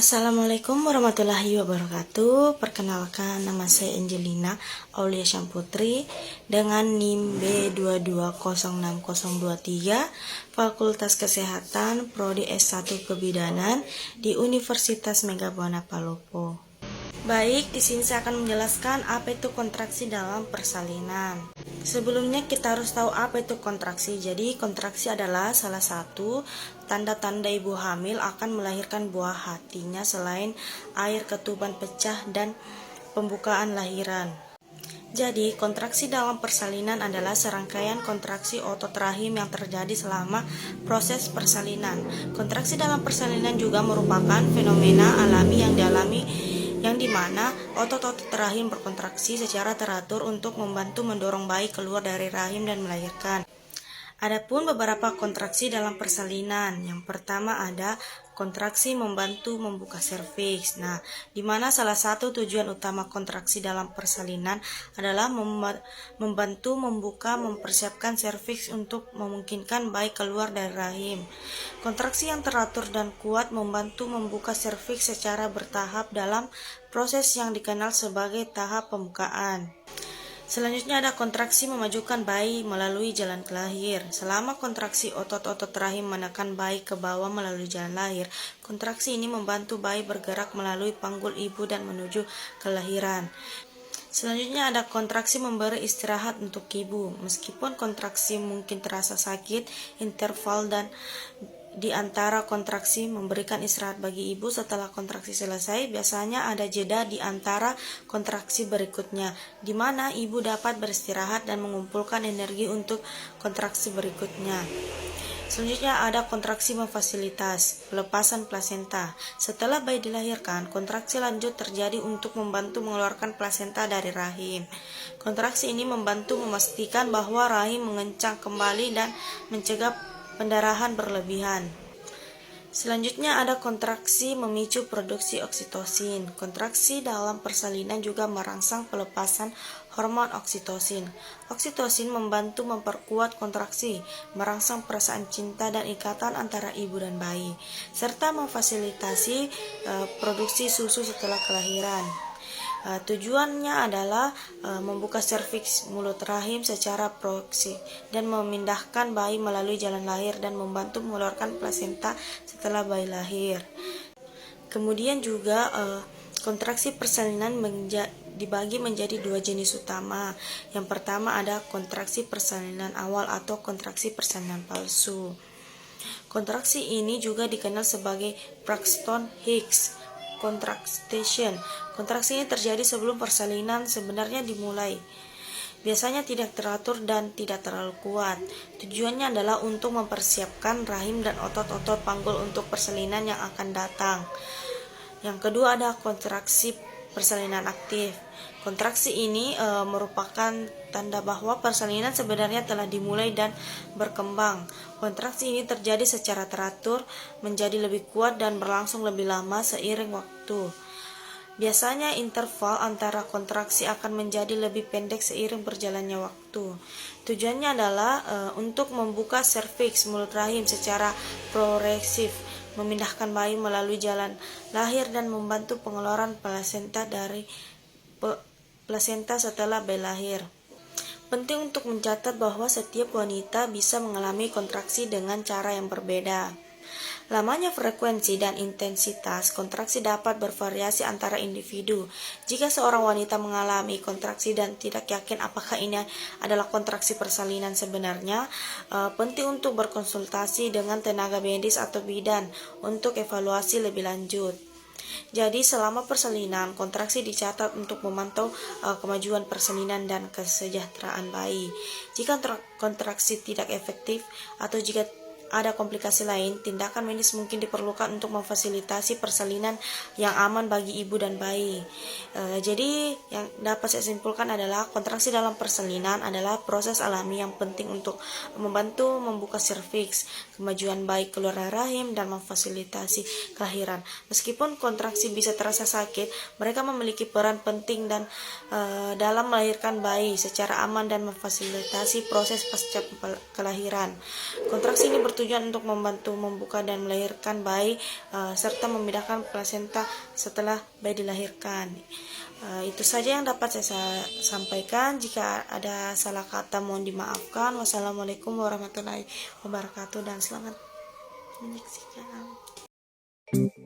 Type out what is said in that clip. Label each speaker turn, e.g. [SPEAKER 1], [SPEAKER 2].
[SPEAKER 1] Assalamualaikum warahmatullahi wabarakatuh. Perkenalkan, nama saya Angelina Aulia Syamputri dengan NIM B2206023, Fakultas Kesehatan, Prodi S1 Kebidanan di Universitas Meghabuana Palopo. Baik, di sini saya akan menjelaskan apa itu kontraksi dalam persalinan. Sebelumnya kita harus tahu apa itu kontraksi. Jadi kontraksi adalah salah satu tanda-tanda ibu hamil akan melahirkan buah hatinya selain air ketuban pecah dan pembukaan lahiran. Jadi, kontraksi dalam persalinan adalah serangkaian kontraksi otot rahim yang terjadi selama proses persalinan. Kontraksi dalam persalinan juga merupakan fenomena alami yang dimana otot-otot rahim berkontraksi secara teratur untuk membantu mendorong bayi keluar dari rahim dan melahirkan. Adapun beberapa kontraksi dalam persalinan. Yang pertama ada kontraksi membantu membuka serviks. Nah, di mana salah satu tujuan utama kontraksi dalam persalinan adalah membantu mempersiapkan serviks untuk memungkinkan bayi keluar dari rahim. Kontraksi yang teratur dan kuat membantu membuka serviks secara bertahap dalam proses yang dikenal sebagai tahap pembukaan. Selanjutnya ada kontraksi memajukan bayi melalui jalan lahir. Selama kontraksi otot-otot rahim menekan bayi ke bawah melalui jalan lahir, kontraksi ini membantu bayi bergerak melalui panggul ibu dan menuju kelahiran. Selanjutnya ada kontraksi memberi istirahat untuk ibu. Meskipun kontraksi mungkin terasa sakit, interval dan di antara kontraksi memberikan istirahat bagi ibu setelah kontraksi selesai. Biasanya ada jeda di antara kontraksi berikutnya, di mana ibu dapat beristirahat dan mengumpulkan energi untuk kontraksi berikutnya. Selanjutnya ada kontraksi memfasilitas pelepasan plasenta. Setelah bayi dilahirkan, kontraksi lanjut terjadi untuk membantu mengeluarkan plasenta dari rahim. Kontraksi ini membantu memastikan bahwa rahim mengencang kembali dan mencegah pendarahan berlebihan. Selanjutnya ada kontraksi memicu produksi oksitosin. Kontraksi dalam persalinan juga merangsang pelepasan hormon oksitosin. Oksitosin membantu memperkuat kontraksi, merangsang perasaan cinta dan ikatan antara ibu dan bayi, serta memfasilitasi produksi susu setelah kelahiran. Tujuannya adalah membuka serviks mulut rahim secara proksi dan memindahkan bayi melalui jalan lahir dan membantu mengeluarkan plasenta setelah bayi lahir. Kemudian juga kontraksi persalinan dibagi menjadi dua jenis utama. Yang pertama ada kontraksi persalinan awal atau kontraksi persalinan palsu. Kontraksi ini juga dikenal sebagai Braxton Hicks contraction. Kontraksi ini terjadi sebelum persalinan sebenarnya dimulai. Biasanya tidak teratur dan tidak terlalu kuat. Tujuannya adalah untuk mempersiapkan rahim dan otot-otot panggul untuk persalinan yang akan datang. Yang kedua ada kontraksi persalinan aktif. Kontraksi ini merupakan tanda bahwa persalinan sebenarnya telah dimulai dan berkembang. Kontraksi ini terjadi secara teratur, menjadi lebih kuat dan berlangsung lebih lama seiring waktu. Biasanya interval antara kontraksi akan menjadi lebih pendek seiring berjalannya waktu. Tujuannya adalah untuk membuka serviks mulut rahim secara progresif, memindahkan bayi melalui jalan lahir dan membantu pengeluaran plasenta dari plasenta setelah bayi lahir. Penting untuk mencatat bahwa setiap wanita bisa mengalami kontraksi dengan cara yang berbeda. Lamanya frekuensi dan intensitas kontraksi dapat bervariasi antara individu. Jika seorang wanita mengalami kontraksi dan tidak yakin apakah ini adalah kontraksi persalinan sebenarnya, penting untuk berkonsultasi dengan tenaga medis atau bidan untuk evaluasi lebih lanjut. Jadi selama persalinan, kontraksi dicatat untuk memantau kemajuan persalinan dan kesejahteraan bayi. Jika kontraksi tidak efektif atau jika ada komplikasi lain, tindakan medis mungkin diperlukan untuk memfasilitasi persalinan yang aman bagi ibu dan bayi. Jadi yang dapat saya simpulkan adalah kontraksi dalam persalinan adalah proses alami yang penting untuk membantu membuka serviks, kemajuan bayi keluar dari rahim, dan memfasilitasi kelahiran. Meskipun kontraksi bisa terasa sakit, mereka memiliki peran penting dan dalam melahirkan bayi secara aman dan memfasilitasi proses pasca kelahiran. Kontraksi ini bertujuan bertujuan untuk membantu membuka dan melahirkan bayi serta membedakan plasenta setelah bayi dilahirkan. Itu saja yang dapat saya sampaikan. Jika ada salah kata mohon dimaafkan. Wassalamualaikum warahmatullahi wabarakatuh dan selamat menyaksikan.